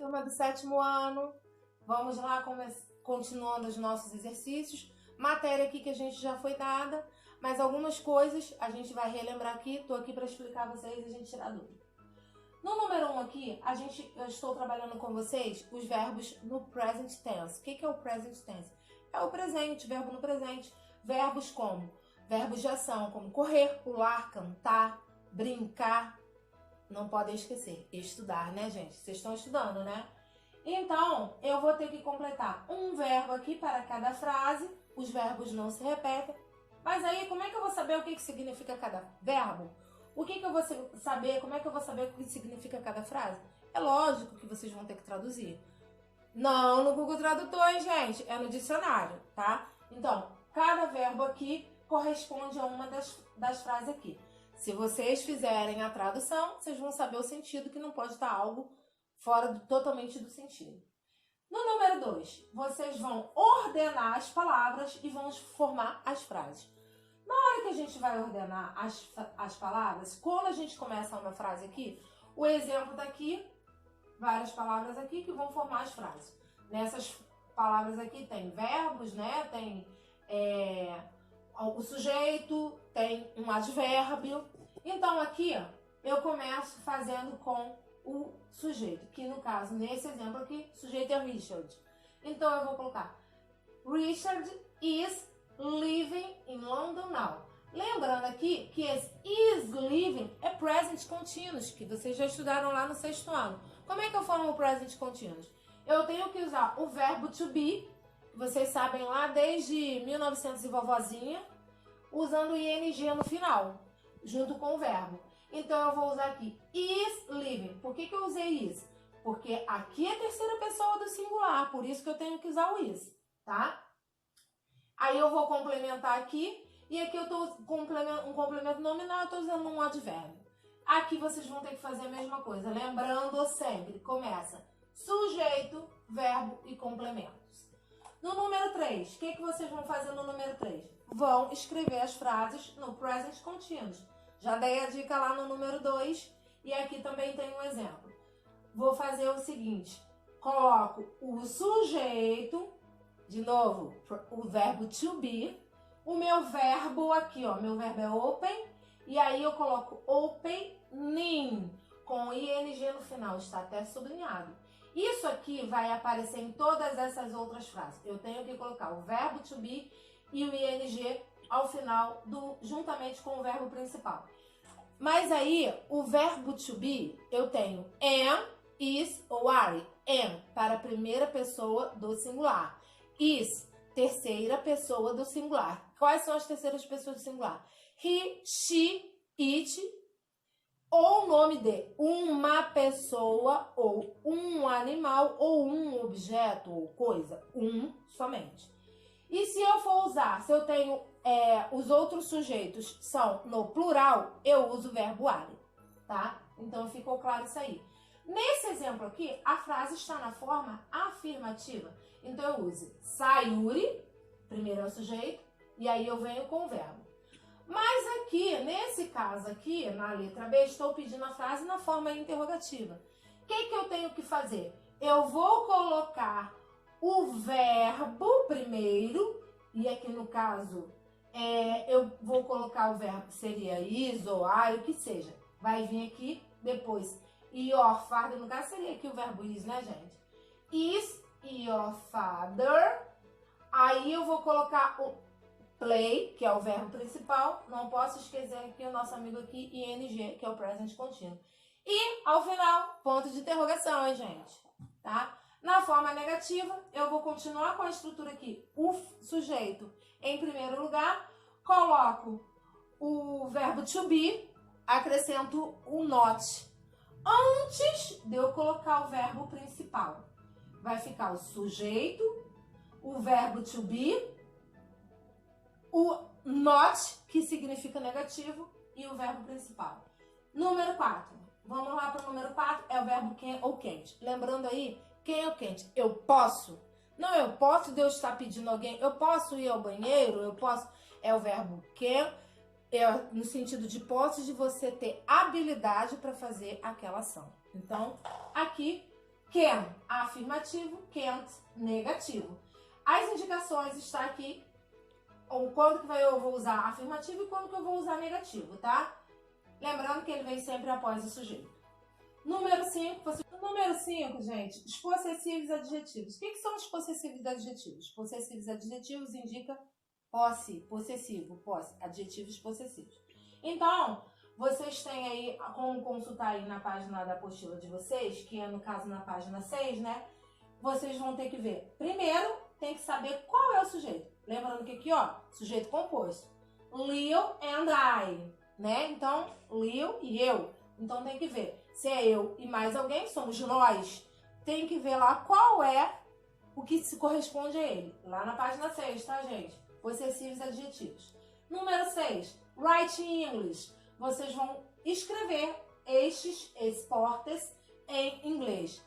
turma do 7º ano. Vamos lá, continuando os nossos exercícios. Matéria aqui que a gente já foi dada, mas algumas coisas a gente vai relembrar aqui. Tô aqui para explicar a vocês e a gente tirar dúvida. No número 1 aqui, eu estou trabalhando com vocês os verbos no present tense. O que é o present tense? É o presente, verbo no presente. Verbos como verbos de ação, como correr, pular, cantar, brincar. Não podem esquecer, estudar, né, gente? Vocês estão estudando, né? Então, eu vou ter que completar um verbo aqui para cada frase. Os verbos não se repetem. Mas aí, como é que eu vou saber o que significa cada verbo? O que eu vou saber? Como é que eu vou saber o que significa cada frase? É lógico que vocês vão ter que traduzir. Não no Google Tradutor, hein, gente? É no dicionário, tá? Então, cada verbo aqui corresponde a uma das frases aqui. Se vocês fizerem a tradução, vocês vão saber o sentido, que não pode estar algo fora totalmente do sentido. No número 2, vocês vão ordenar as palavras e vão formar as frases. Na hora que a gente vai ordenar as palavras, quando a gente começa uma frase aqui, o exemplo tá aqui, várias palavras aqui que vão formar as frases. Nessas palavras aqui tem verbos, né? Tem o sujeito, tem um advérbio. Então aqui, ó, eu começo fazendo com o sujeito, que no caso, nesse exemplo aqui, o sujeito é Richard. Então eu vou colocar Richard is living in London now. Lembrando aqui que esse is living é present continuous, que vocês já estudaram lá no 6º ano. Como é que eu formo o present continuous? Eu tenho que usar o verbo to be, vocês sabem lá desde 1900 e vovozinha, usando o ing no final, junto com o verbo. Então eu vou usar aqui is living. Por que eu usei is? Porque aqui é a terceira pessoa do singular, por isso que eu tenho que usar o is, tá? Aí eu vou complementar aqui, e aqui eu tô um complemento nominal, eu tô usando um advérbio. Aqui vocês vão ter que fazer a mesma coisa, lembrando sempre, começa sujeito, verbo e complementos. No número 3, o que vocês vão fazer no número 3? Vão escrever as frases no present continuous. Já dei a dica lá no número 2 e aqui também tem um exemplo. Vou fazer o seguinte, coloco o sujeito, de novo, o verbo to be, o meu verbo aqui, ó, meu verbo é open, e aí eu coloco opening, com ing no final, está até sublinhado. Isso aqui vai aparecer em todas essas outras frases. Eu tenho que colocar o verbo to be e o ing ao final, juntamente com o verbo principal. Mas aí, o verbo to be, eu tenho am, is ou are. Am, para a primeira pessoa do singular. Is, terceira pessoa do singular. Quais são as terceiras pessoas do singular? He, she, it, ou o nome de uma pessoa, ou um animal, ou um objeto, ou coisa. Somente. E se eu for usar, se eu tenho os outros sujeitos são no plural, eu uso o verbo are, tá? Então ficou claro isso aí. Nesse exemplo aqui, a frase está na forma afirmativa. Então eu uso Sayuri, primeiro é o sujeito, e aí eu venho com o verbo. Mas aqui, nesse caso aqui, na letra B, estou pedindo a frase na forma interrogativa. O que eu tenho que fazer? Eu vou colocar o verbo primeiro, e aqui no caso, eu vou colocar o verbo que seria is ou are, o que seja. Vai vir aqui depois. Your father, no caso seria aqui o verbo is, né, gente? Is your father. Aí eu vou colocar o play, que é o verbo principal. Não posso esquecer aqui o nosso amigo aqui, ing, que é o present continuo. E, ao final, ponto de interrogação, hein, gente? Tá? Na forma negativa, eu vou continuar com a estrutura aqui. O sujeito em primeiro lugar, coloco o verbo to be, acrescento o not. Antes de eu colocar o verbo principal, vai ficar o sujeito, o verbo to be, o not, que significa negativo, e o verbo principal. Número 4. Vamos lá para o número 4, é o verbo can ou can't. Lembrando aí, can ou can't, eu posso. Não, eu posso, Deus está pedindo alguém, eu posso ir ao banheiro, eu posso. É o verbo can, no sentido de posse, de você ter habilidade para fazer aquela ação. Então, aqui, Can, afirmativo, can't, negativo. As indicações estão aqui, ou quando que eu vou usar afirmativo e quando que eu vou usar negativo, tá? Lembrando que ele vem sempre após o sujeito. Número 5, gente, os possessivos adjetivos. O que são os possessivos adjetivos? Possessivos adjetivos indica posse, possessivo, posse, adjetivos possessivos. Então, vocês têm aí como consultar aí na página da apostila de vocês, que é no caso na página 6, né? Vocês vão ter que ver. Primeiro, tem que saber qual é o sujeito. Lembrando que aqui, ó, sujeito composto. Leo and I, né? Então, Leo e eu. Então, tem que ver. Se é eu e mais alguém, somos nós. Tem que ver lá qual é o que se corresponde a ele. Lá na página 6, tá, gente? Possessivos adjetivos. Número 6, write in English. Vocês vão escrever estes esportes em inglês.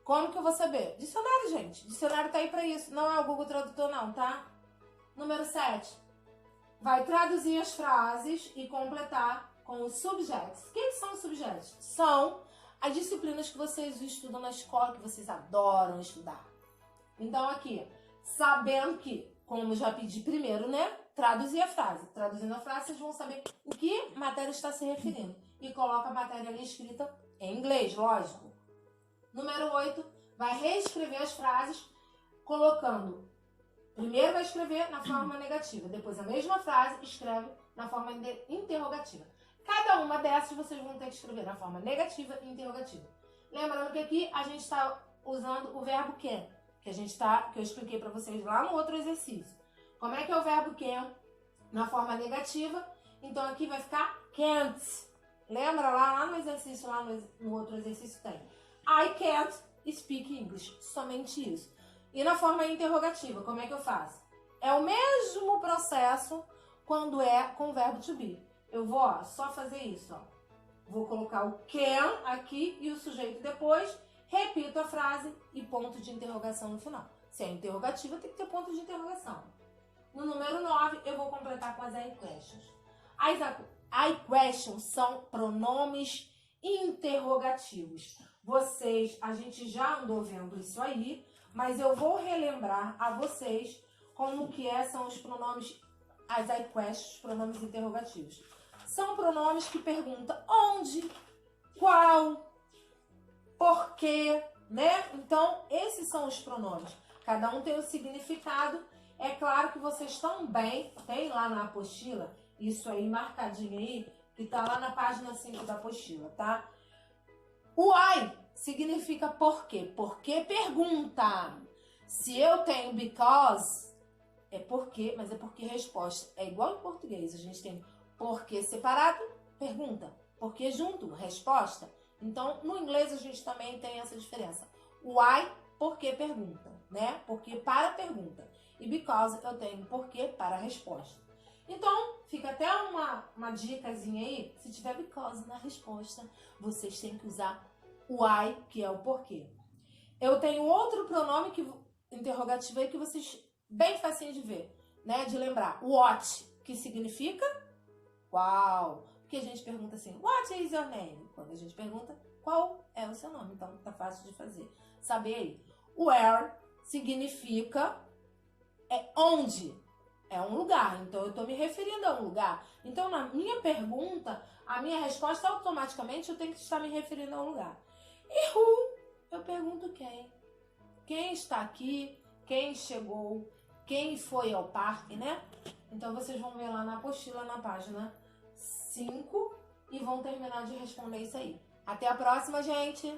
Como que eu vou saber? Dicionário, gente. Dicionário tá aí pra isso. Não é o Google Tradutor, não, tá? Número 7. Vai traduzir as frases e completar com os subjects. O que são os subjects? São as disciplinas que vocês estudam na escola, que vocês adoram estudar. Então, aqui, sabendo que, como já pedi primeiro, né? Traduzir a frase. Traduzindo a frase, vocês vão saber em que matéria está se referindo. E coloca a matéria ali escrita em inglês, lógico. Número 8, vai reescrever as frases colocando. Primeiro vai escrever na forma negativa, depois a mesma frase escreve na forma interrogativa. Cada uma dessas vocês vão ter que escrever na forma negativa e interrogativa. Lembrando que aqui a gente está usando o verbo can, que eu expliquei para vocês lá no outro exercício. Como é que é o verbo can na forma negativa? Então aqui vai ficar can't. Lembra lá no exercício, lá no outro exercício tem. I can't speak English. Somente isso. E na forma interrogativa, como é que eu faço? É o mesmo processo quando é com o verbo to be. Eu vou, ó, só fazer isso, ó. Vou colocar o can aqui e o sujeito depois, repito a frase e ponto de interrogação no final. Se é interrogativa, tem que ter ponto de interrogação. No número 9, eu vou completar com as I questions. As I questions são pronomes interrogativos. A gente já andou vendo isso aí, mas eu vou relembrar a vocês como que são os pronomes, as I questions, pronomes interrogativos. São pronomes que perguntam onde, qual, porquê, né? Então, esses são os pronomes. Cada um tem um significado. É claro que vocês também tem lá na apostila, isso aí marcadinho aí, que tá lá na página 5 da apostila, tá? O I significa por quê? Porque pergunta. Se eu tenho because, é porque, mas é porque resposta. É igual em português, a gente tem porque separado, pergunta. Porque junto, resposta. Então, no inglês a gente também tem essa diferença. O I, porque pergunta, né? Porque para pergunta. E because eu tenho porque para resposta. Então, fica até uma dicasinha aí. Se tiver because na resposta, vocês têm que usar o I, que é o porquê. Eu tenho outro pronome interrogativo aí que vocês, bem facinho de ver, né? De lembrar. What, que significa qual. Porque a gente pergunta assim, what is your name? Quando a gente pergunta qual é o seu nome. Então, tá fácil de fazer. Saber aí. Where significa onde. É um lugar. Então, eu tô me referindo a um lugar. Então, na minha pergunta, a minha resposta, automaticamente, eu tenho que estar me referindo a um lugar. E who? Eu pergunto quem. Quem está aqui? Quem chegou? Quem foi ao parque, né? Então, vocês vão ver lá na apostila, na página 5, e vão terminar de responder isso aí. Até a próxima, gente!